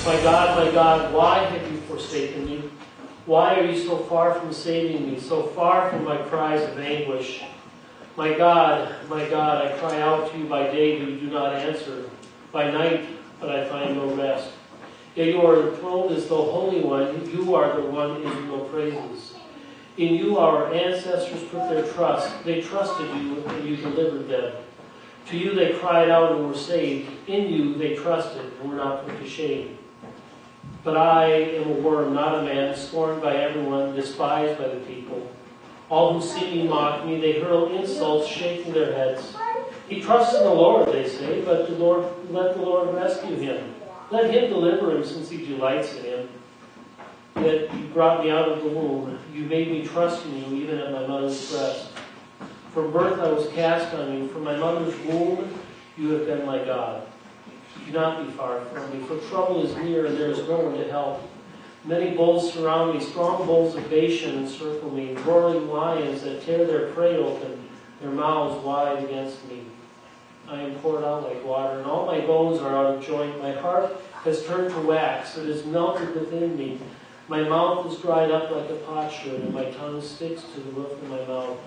my God, why have you forsaken me? Why are you so far from saving me, so far from my cries of anguish? My God, I cry out to you by day, but you do not answer. By night, but I find no rest. Yet you are enthroned as the Holy One. You are the one in whom no praises. In you our ancestors put their trust. They trusted you, and you delivered them. To you they cried out and were saved. In you they trusted and were not put to shame. But I am a worm, not a man, scorned by everyone, despised by the people. All who see me mock me. They hurl insults, shaking their heads. He trusts in the Lord, they say, but let the Lord rescue him. Let him deliver him, since he delights in him. Yet you brought me out of the womb. You made me trust in you, even at my mother's breast. From birth I was cast on you. From my mother's womb you have been my God. Do not be far from me, for trouble is near, and there is no one to help. Many bulls surround me, strong bulls of Bashan encircle me, roaring lions that tear their prey open, their mouths wide against me. I am poured out like water, and all my bones are out of joint. My heart has turned to wax, it is melted within me. My mouth is dried up like a potsherd, and my tongue sticks to the roof of my mouth.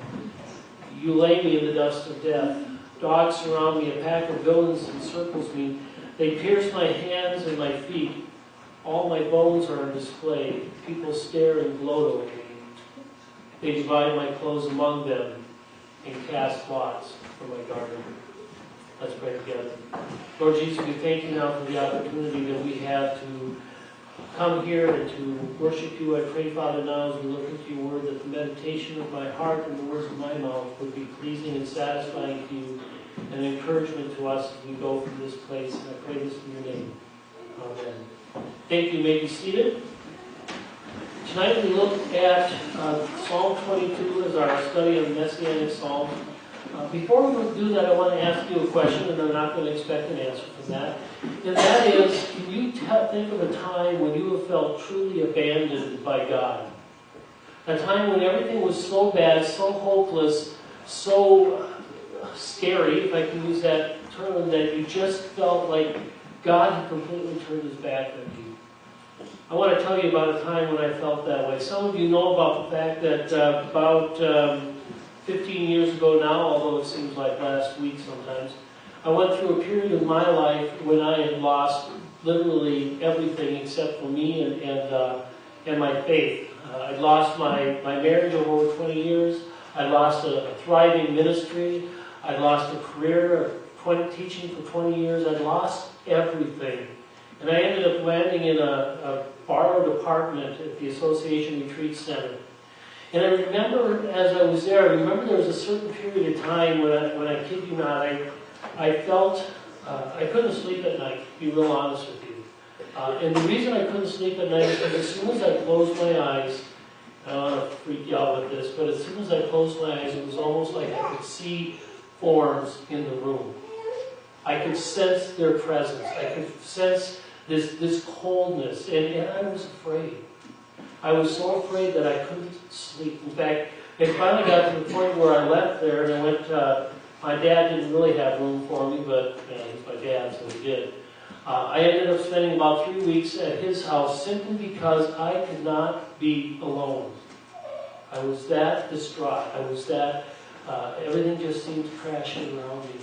You lay me in the dust of death. Dogs surround me, a pack of villains encircles me. They pierce my hands and my feet. All my bones are on display. People stare and gloat over me. They divide my clothes among them and cast lots for my garment. Let's pray together. Lord Jesus, we thank you now for the opportunity that we have to come here and to worship you. I pray, Father, now as we look into your word, that the meditation of my heart and the words of my mouth would be pleasing and satisfying to you, and an encouragement to us as we go from this place. And I pray this in your name. Amen. Thank you. You may be seated. Tonight we look at Psalm 22 as our study of Messianic Psalms. Before we do that, I want to ask you a question, and I'm not going to expect an answer from that. And that is, can you think of a time when you have felt truly abandoned by God? A time when everything was so bad, so hopeless, so scary, if I can use that term, that you just felt like God had completely turned his back on you. I want to tell you about a time when I felt that way. Some of you know about the fact that about 15 years ago now, although it seems like last week sometimes, I went through a period of my life when I had lost literally everything except for me and my faith. I'd lost my marriage of over 20 years. I lost a thriving ministry. I lost a career of teaching for 20 years. I'd lost everything. And I ended up landing in a borrowed apartment at the Association Retreat Center. And I remember, as I was there, there was a certain period of time when I kid you not, I felt I couldn't sleep at night, to be real honest with you. And the reason I couldn't sleep at night is because as soon as I closed my eyes, I don't want to freak you out with this, but as soon as I closed my eyes, it was almost like I could see forms in the room. I could sense their presence. I could sense this coldness, and I was afraid. I was so afraid that I couldn't sleep. In fact, it finally got to the point where I left there and I went, my dad didn't really have room for me, but he's my dad, so he did. I ended up spending about 3 weeks at his house simply because I could not be alone. I was that distraught. I was that, everything just seemed crashing around me.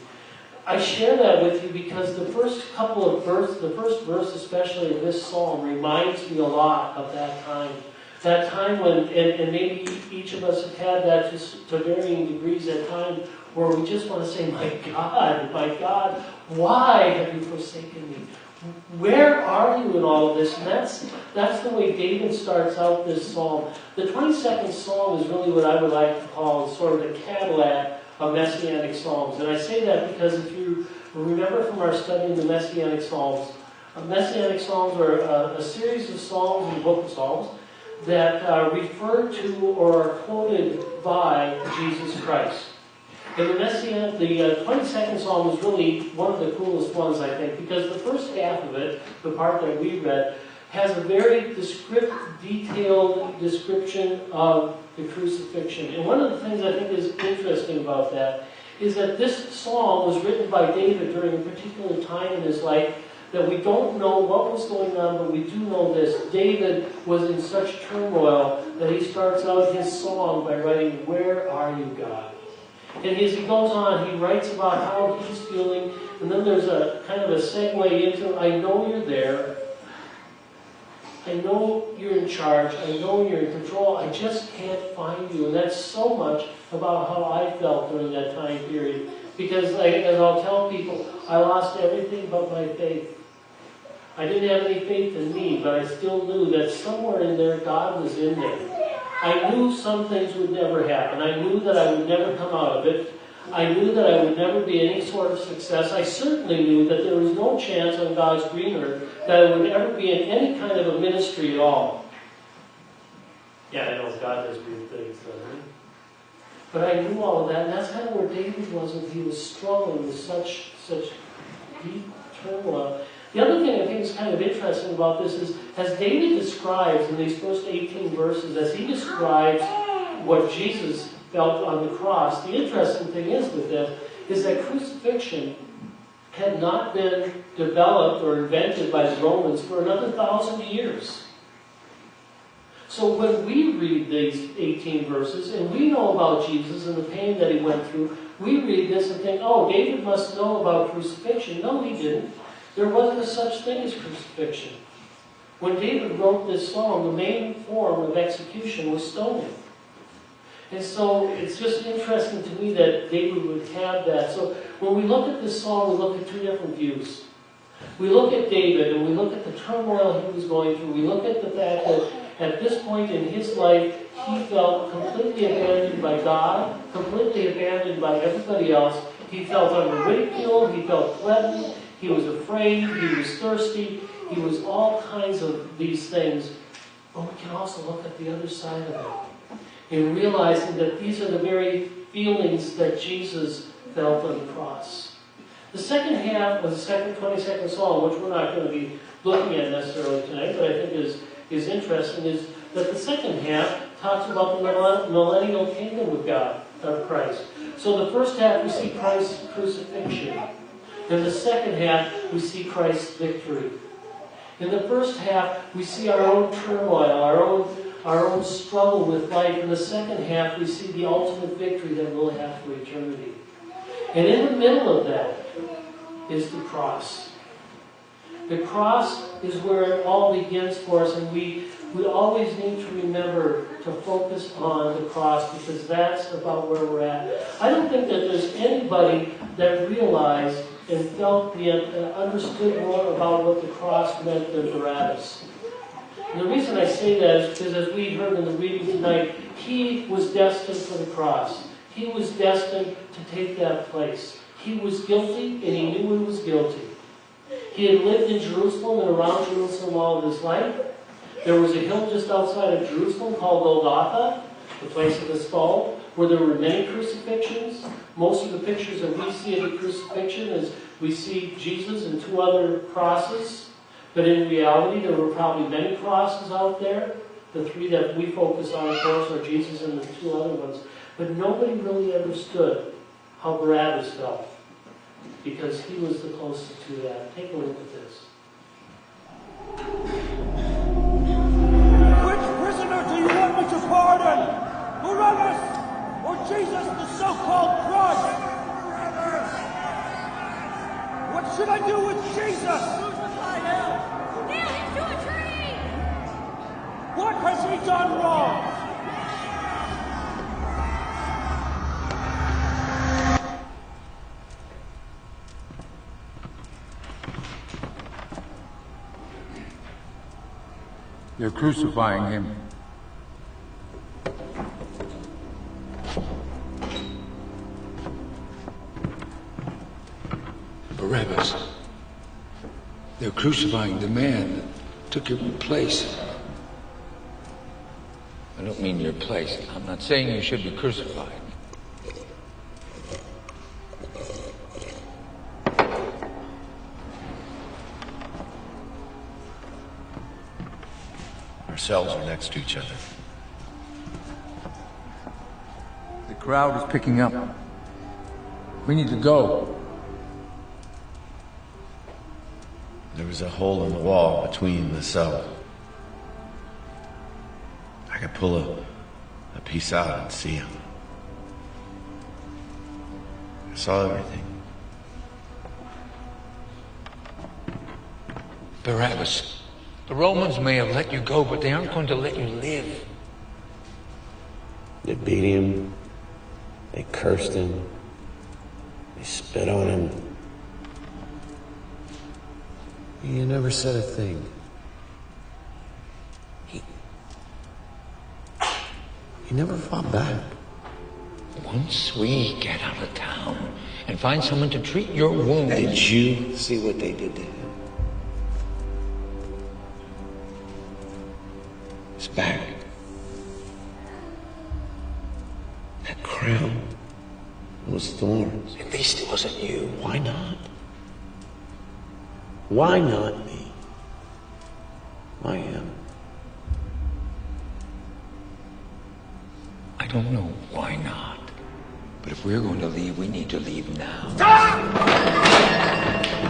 I share that with you because the first couple of verses, the first verse especially of this psalm, reminds me a lot of that time. That time when, and maybe each of us have had that to varying degrees, that time where we just want to say, my God, why have you forsaken me? Where are you in all of this? And that's the way David starts out this psalm. The 22nd psalm is really what I would like to call sort of the Cadillac of Messianic Psalms. And I say that because if you remember from our study in the Messianic Psalms are a series of psalms in the book of Psalms that refer to or are quoted by Jesus Christ. And the 22nd Psalm is really one of the coolest ones, I think, because the first half of it, the part that we read, has a very detailed description of the crucifixion. And one of the things I think is interesting about that is that this psalm was written by David during a particular time in his life that we don't know what was going on, but we do know this. David was in such turmoil that he starts out his song by writing, "Where are you, God?" And as he goes on, he writes about how he's feeling, and then there's a kind of a segue into, "I know you're there. I know you're in charge. I know you're in control. I just can't find you." And that's so much about how I felt during that time period. Because, as I'll tell people, I lost everything but my faith. I didn't have any faith in me, but I still knew that somewhere in there, God was in there. I knew some things would never happen. I knew that I would never come out of it. I knew that I would never be any sort of success. I certainly knew that there was no chance on God's green earth that I would ever be in any kind of a ministry at all. Yeah, I know God does weird things, doesn't he? But I knew all of that, and that's kind of where David was, and he was struggling with such deep turmoil. The other thing I think is kind of interesting about this is, as David describes in these first 18 verses, as he describes what Jesus felt on the cross, the interesting thing is with this, is that crucifixion had not been developed or invented by the Romans for another 1,000 years. So when we read these 18 verses, and we know about Jesus and the pain that he went through, we read this and think, oh, David must know about crucifixion. No, he didn't. There wasn't a such thing as crucifixion. When David wrote this song, the main form of execution was stoning. And so it's just interesting to me that David would have that. So when we look at this song, we look at two different views. We look at David and we look at the turmoil he was going through. We look at the fact that at this point in his life, he felt completely abandoned by God, completely abandoned by everybody else. He felt under ridicule, he felt threatened, he was afraid, he was thirsty, he was all kinds of these things. But we can also look at the other side of it, in realizing that these are the very feelings that Jesus felt on the cross. The second half of the 22nd Psalm, which we're not going to be looking at necessarily tonight, but I think is interesting, is that the second half talks about the millennial kingdom of God, of Christ. So the first half we see Christ's crucifixion. In the second half we see Christ's victory. In the first half we see our own turmoil, our own struggle with life. In the second half we see the ultimate victory that we'll have for eternity. And in the middle of that is the cross. The cross is where it all begins for us, and we always need to remember to focus on the cross, because that's about where we're at. I don't think that there's anybody that realized and felt understood more about what the cross meant than Barabbas. And the reason I say that is because, as we heard in the reading tonight, he was destined for the cross. He was destined to take that place. He was guilty, and he knew he was guilty. He had lived in Jerusalem and around Jerusalem all of his life. There was a hill just outside of Jerusalem called Golgotha, the place of the skull, where there were many crucifixions. Most of the pictures that we see of the crucifixion is we see Jesus and two other crosses. But in reality, there were probably many crosses out there. The three that we focus on, of course, are Jesus and the two other ones. But nobody really understood how Barabbas felt, because he was the closest to that. Take a look at this. Which prisoner do you want me to pardon? Barabbas or Jesus, the so-called Christ? What should I do with Jesus? Crucify him! Nail him to a tree! What has he done wrong? They're crucifying him. Barabbas. They're crucifying the man that took your place. I don't mean your place. I'm not saying you should be crucified. Our cells are next to each other. The crowd is picking up. We need to go. There was a hole in the wall between the cell. I could pull a piece out and see him. I saw everything. Barabbas, the Romans may have let you go, but they aren't going to let you live. They beat him. They cursed him. They spit on him. He never said a thing. He never fought back. Once we get out of town and find someone to treat your wounds... Did you see what they did to him? His back. That crown. Those thorns. At least it wasn't you. Why not? Why not me? Why him? I don't know why not. But if we're going to leave, we need to leave now. Stop!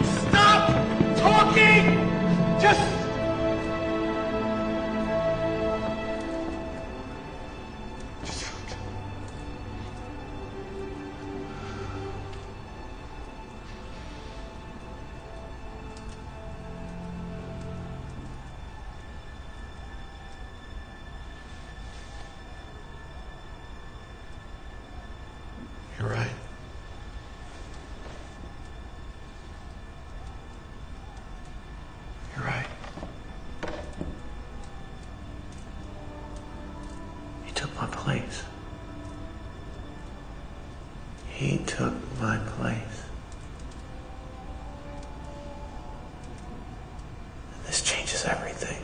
Stop talking! Just... You're right. You're right. He took my place. He took my place. And this changes everything.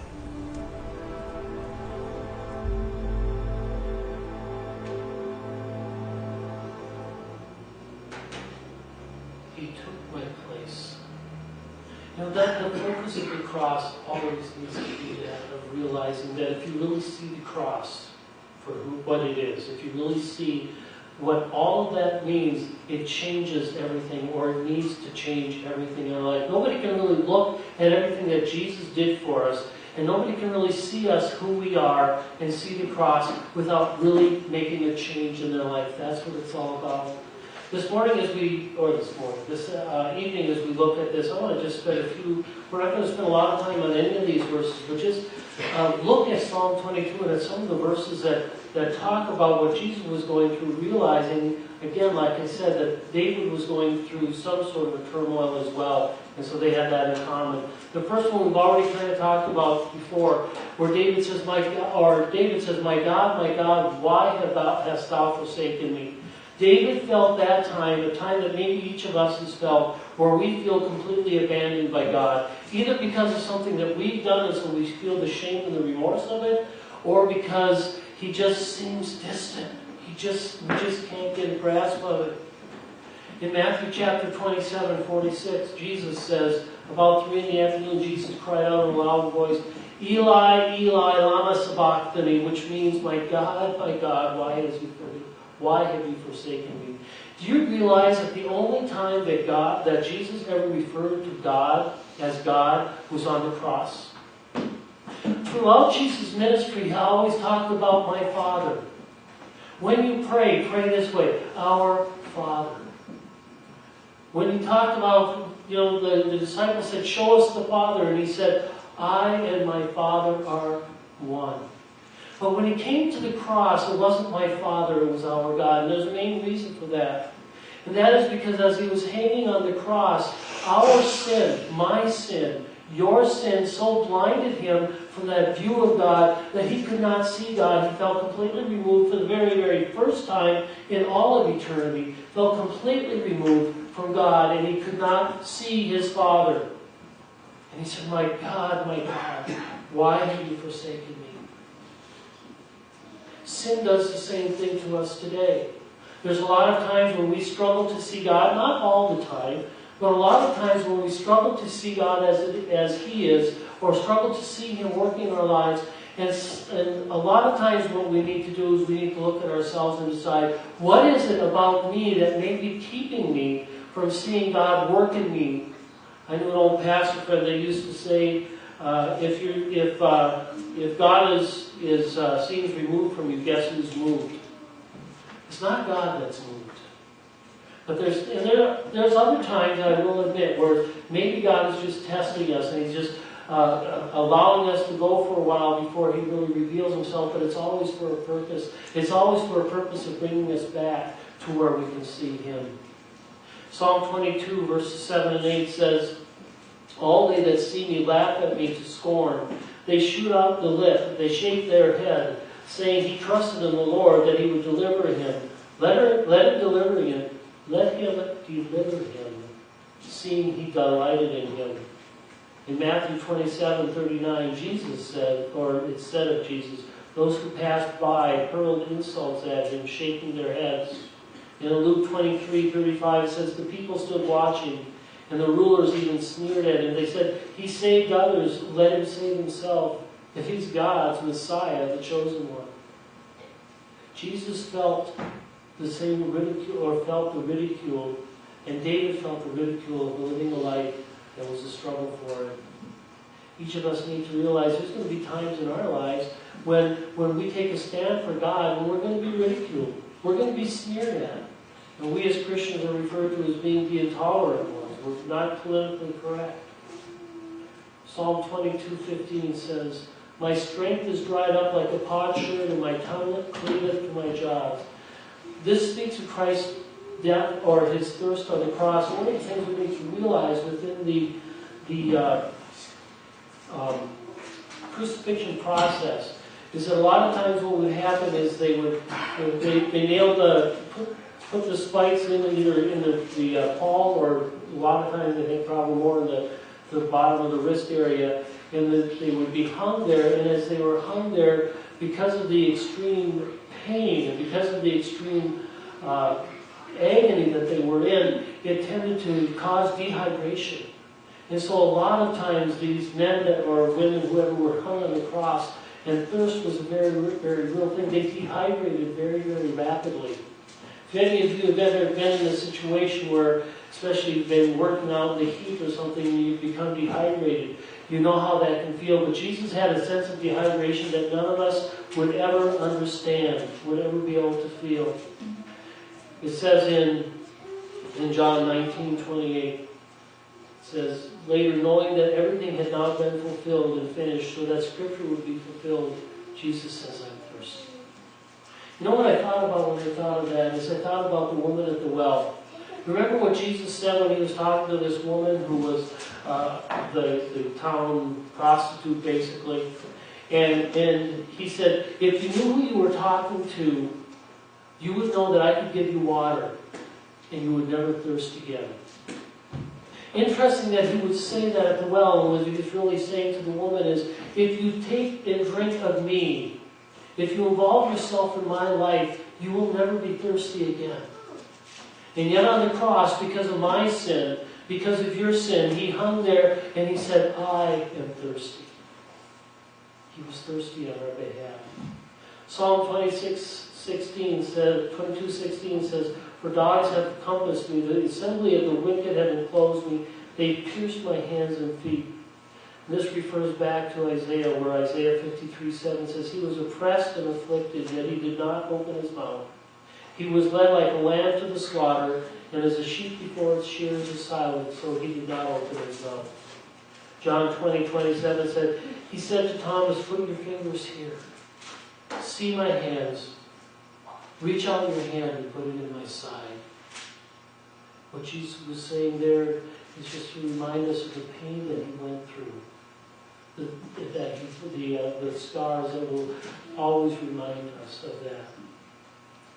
He took my place. You know, that the focus of the cross always needs to be that, of realizing that if you really see the cross for what it is, if you really see what all of that means, it changes everything, or it needs to change everything in our life. Nobody can really look at everything that Jesus did for us, and nobody can really see us who we are and see the cross without really making a change in their life. That's what it's all about. This evening as we look at this, I want to just spend we're not going to spend a lot of time on any of these verses, but just look at Psalm 22 and at some of the verses that talk about what Jesus was going through, realizing, again, like I said, that David was going through some sort of a turmoil as well, and so they had that in common. The first one we've already kind of talked about before, where David says, my God, why hast thou forsaken me? David felt that time, a time that maybe each of us has felt, where we feel completely abandoned by God, either because of something that we've done and so we feel the shame and the remorse of it, or because he just seems distant. We just can't get a grasp of it. In Matthew chapter 27:46, Jesus says, about 3 PM, Jesus cried out in a loud voice, Eli, Eli, lama sabachthani, which means, my God, why have you forsaken me? Do you realize that the only time that Jesus ever referred to God as God was on the cross? Throughout Jesus' ministry, he always talked about my Father. When you pray this way, our Father. When he talked about, the disciples said, show us the Father, and he said, I and my Father are one. But when he came to the cross, it wasn't my Father, it was our God. And there's a main reason for that. And that is because as he was hanging on the cross, our sin, my sin, your sin, so blinded him from that view of God that he could not see God. He felt completely removed for the very, very first time in all of eternity. Felt completely removed from God, and he could not see his Father. And he said, my God, why have you forsaken me? Sin does the same thing to us today. There's a lot of times when we struggle to see God, not all the time, but a lot of times when we struggle to see God as He is, or struggle to see Him working in our lives, and a lot of times what we need to do is we need to look at ourselves and decide, what is it about me that may be keeping me from seeing God work in me I knew an old pastor friend that used to say, if God seems removed from you, guess who's moved? It's not God that's moved. But there's other times, I will admit, where maybe God is just testing us and He's just allowing us to go for a while before He really reveals Himself, but it's always for a purpose. It's always for a purpose of bringing us back to where we can see Him. Psalm 22, verses 7 and 8 says, all they that see me laugh at me to scorn. They shoot out the lip, they shake their head, saying he trusted in the Lord that He would deliver him. Let him deliver him. Let Him deliver him, seeing He delighted in him. In Matthew 27:39, Jesus said, or it said of Jesus, those who passed by hurled insults at Him, shaking their heads. In Luke 23:35, it says, the people stood watching, and the rulers even sneered at Him. They said, He saved others, let Him save Himself, if He's God's Messiah, the chosen one. Jesus felt the same ridicule, or felt the ridicule, and David felt the ridicule of living a life that was a struggle for him. Each of us need to realize there's going to be times in our lives when we take a stand for God, and we're going to be ridiculed. We're going to be sneered at. And we as Christians are referred to as being the intolerant ones. We're not politically correct. Psalm 22:15 says, my strength is dried up like a potsherd, and my tongue cleaveth to my jaws. This speaks of Christ's death or His thirst on the cross. One of the things we need to realize within the crucifixion process is that a lot of times what would happen is they nailed put the spikes in either in the palm, or a lot of times I think probably more in the bottom of the wrist area, and that they would be hung there. And as they were hung there, because of the extreme pain and because of the extreme agony that they were in, it tended to cause dehydration. And so a lot of times these men or women, whoever were hung on the cross, and thirst was a very, very real thing, they dehydrated very, very rapidly. If any of you have ever been in a situation where, especially if you've been working out in the heat or something, and you become dehydrated, you know how that can feel. But Jesus had a sense of dehydration that none of us would ever understand, would ever be able to feel. It says in John 19:28, it says, later, knowing that everything had now been fulfilled and finished, so that Scripture would be fulfilled, Jesus says, I'm thirsty. You know what I thought about when I thought of that? Is I thought about the woman at the well. Remember what Jesus said when He was talking to this woman who was the town prostitute, basically? And He said, if you knew who you were talking to, you would know that I could give you water, and you would never thirst again. Interesting that He would say that at the well, and what He was really saying to the woman is, if you take and drink of me, if you involve yourself in my life, you will never be thirsty again. And yet on the cross, because of my sin, because of your sin, He hung there and He said, I am thirsty. He was thirsty on our behalf. Psalm 22:16 says, for dogs have compassed me, the assembly of the wicked have enclosed me, they pierced my hands and feet. And this refers back to Isaiah, where Isaiah 53:7 says, he was oppressed and afflicted, yet He did not open His mouth. He was led like a lamb to the slaughter, and as a sheep before its shearers is silent, so He did not open His mouth. John 20:27 said, He said to Thomas, put your fingers here. See my hands. Reach out your hand and put it in my side. What Jesus was saying there is just to remind us of the pain that He went through. The scars that will always remind us of that.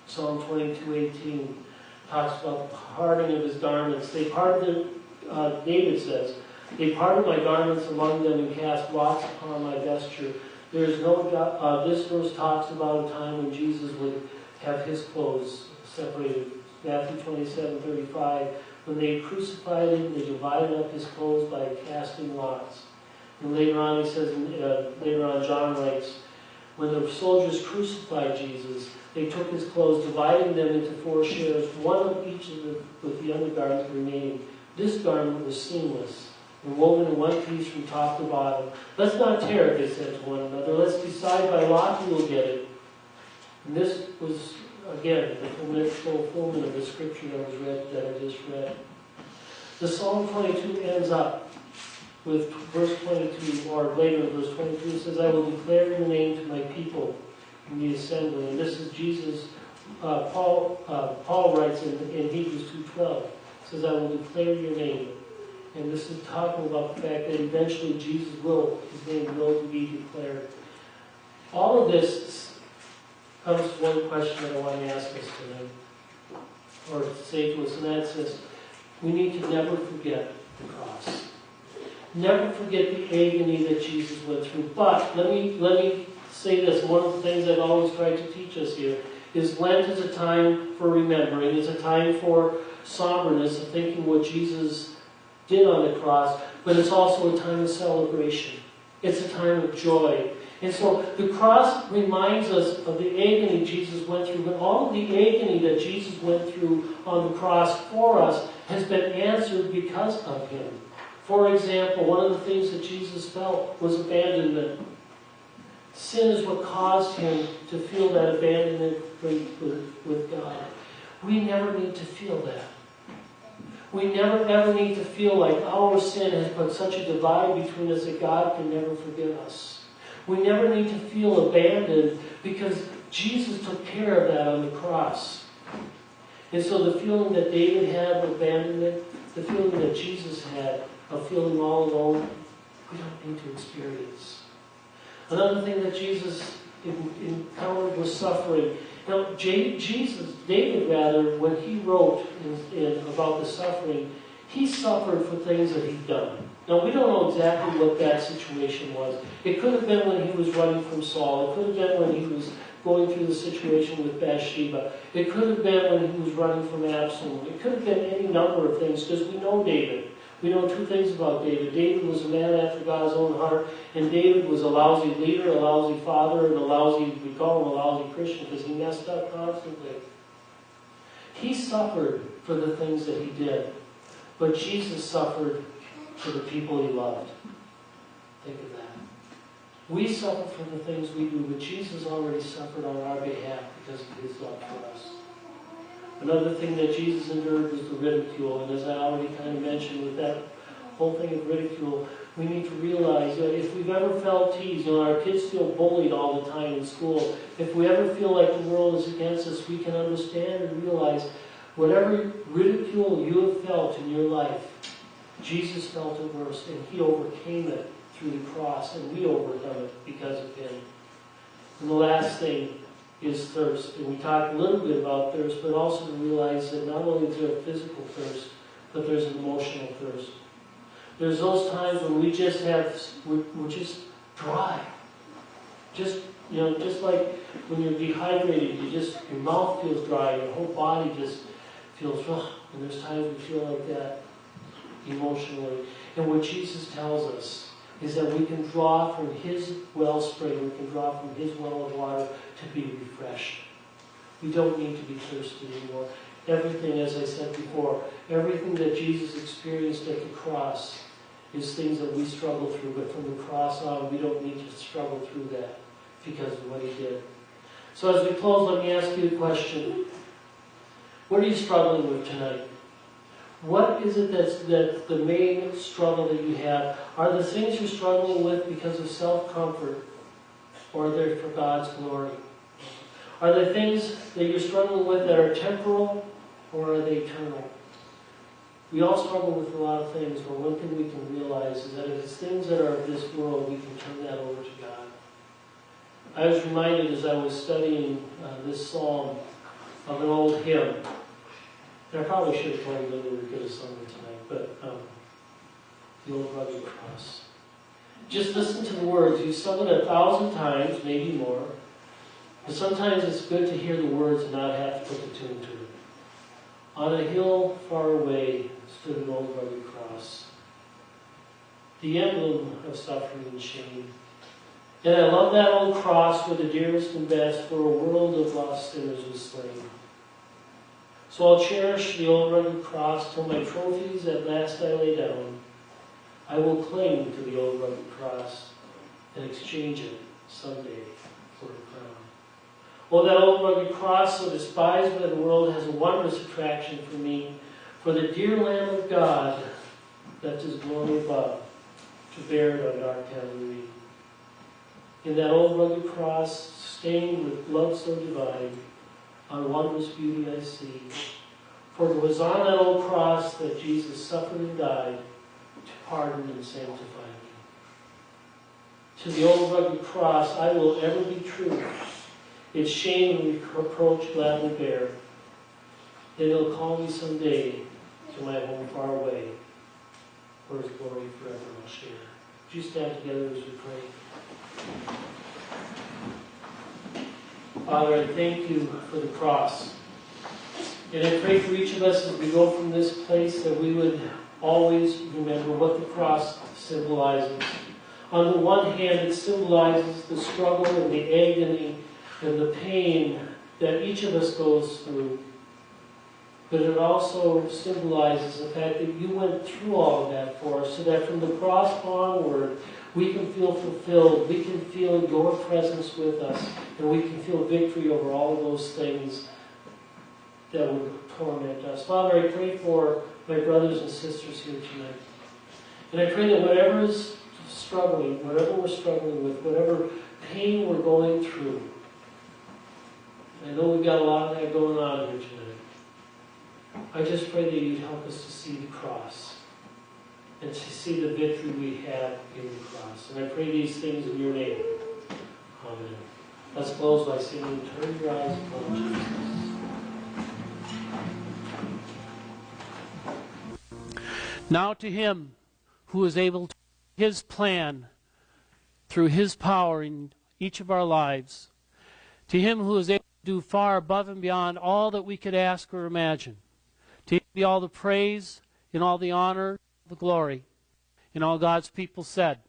Psalm 22:18 talks about the parting of His garments. They parted, David says, they parted my garments among them and cast lots upon my vesture. There is no doubt, this verse talks about a time when Jesus would have His clothes separated. Matthew 27:35, when they crucified Him, they divided up His clothes by casting lots. And later on, he says, later on John writes, when the soldiers crucified Jesus, they took His clothes, dividing them into 4 shares, one of each of them with the undergarment remaining. This garment was seamless, We're woven in one piece from top to bottom. Let's not tear it, they said to one another. Let's decide by lot who will get it. And this was, again, the fulfillment of the scripture that I just read. The Psalm 22 ends up with verse 22, or later in verse 22, it says, I will declare your name to my people in the assembly. And this is Jesus, Paul writes in Hebrews 2:12, says, I will declare your name. And this is talking about the fact that eventually Jesus his name will be declared. All of this comes to one question that I want to ask us tonight, or to say to us, and that's this: we need to never forget the cross. Never forget the agony that Jesus went through. But let me say this: one of the things I've always tried to teach us here is Lent is a time for remembering. It's a time for somberness, of thinking what Jesus did on the cross, but it's also a time of celebration. It's a time of joy. And so the cross reminds us of the agony Jesus went through, but all of the agony that Jesus went through on the cross for us has been answered because of him. For example, one of the things that Jesus felt was abandonment. Sin is what caused him to feel that abandonment with God. We never need to feel that. We never ever need to feel like our sin has put such a divide between us that God can never forgive us. We never need to feel abandoned because Jesus took care of that on the cross. And so the feeling that David had of abandonment, the feeling that Jesus had of feeling all alone, we don't need to experience. Another thing that Jesus encountered was suffering. Now, David, when he wrote about the suffering, he suffered for things that he'd done. Now, we don't know exactly what that situation was. It could have been when he was running from Saul. It could have been when he was going through the situation with Bathsheba. It could have been when he was running from Absalom. It could have been any number of things, because we know David. We know two things about David. David was a man after God's own heart, and David was a lousy leader, a lousy father, and we call him a lousy Christian because he messed up constantly. He suffered for the things that he did, but Jesus suffered for the people he loved. Think of that. We suffer for the things we do, but Jesus already suffered on our behalf because of his love for us. Another thing that Jesus endured was the ridicule. And as I already kind of mentioned with that whole thing of ridicule, we need to realize that if we've ever felt teased, our kids feel bullied all the time in school. If we ever feel like the world is against us, we can understand and realize whatever ridicule you have felt in your life, Jesus felt it worst, and he overcame it through the cross, and we overcome it because of him. And the last thing is thirst. And we talked a little bit about thirst, but also to realize that not only is there a physical thirst, but there's an emotional thirst. There's those times when we're just dry. Just like when you're dehydrated, your mouth feels dry, your whole body just feels rough. And there's times we feel like that emotionally. And what Jesus tells us is that we can draw from his wellspring, we can draw from his well of water to be refreshed. We don't need to be thirsty anymore. Everything, as I said before, everything that Jesus experienced at the cross is things that we struggle through, but from the cross on, we don't need to struggle through that because of what he did. So as we close, let me ask you a question. What are you struggling with tonight? What is it that's the main struggle that you have? Are the things you're struggling with because of self-comfort, or are they for God's glory? Are there things that you're struggling with that are temporal, or are they eternal? We all struggle with a lot of things, but one thing we can realize is that if it's things that are of this world, we can turn that over to God. I was reminded as I was studying this psalm of an old hymn. And I probably should have told them we were going to sing it tonight, but the old rugged cross. Just listen to the words. You've sung it 1,000 times, maybe more. But sometimes it's good to hear the words and not have to put the tune to it. On a hill far away stood an old rugged cross, the emblem of suffering and shame. And I love that old cross where the dearest and best for a world of lost sinners was slain. So I'll cherish the old rugged cross till my trophies at last I lay down. I will cling to the old rugged cross and exchange it someday for a crown. Oh, that old rugged cross, so despised by the world, has a wondrous attraction for me, for the dear Lamb of God left his glory above to bear it on dark Calvary. In that old rugged cross, stained with blood so divine, on wondrous beauty I see. For it was on that old cross that Jesus suffered and died to pardon and sanctify me. To the old rugged cross I will ever be true, its shame and reproach gladly bear. Then he'll call me someday to my home far away, where his glory forever I'll share. Would you stand together as we pray? Father, I thank you for the cross. And I pray for each of us as we go from this place that we would always remember what the cross symbolizes. On the one hand, it symbolizes the struggle and the agony and the pain that each of us goes through. But it also symbolizes the fact that you went through all of that for us, so that from the cross onward, we can feel fulfilled, we can feel your presence with us, and we can feel victory over all of those things that would torment us. Father, I pray for my brothers and sisters here tonight. And I pray that whatever is struggling, whatever we're struggling with, whatever pain we're going through, I know we've got a lot of that going on here tonight. I just pray that you'd help us to see the cross and to see the victory we have in the cross. And I pray these things in your name. Amen. Let's close by singing, Turn Your Eyes Upon Jesus. Now to him who is able to his plan through his power in each of our lives, to him who is able to do far above and beyond all that we could ask or imagine, to him be all the praise and all the honor, the glory, and all God's people said.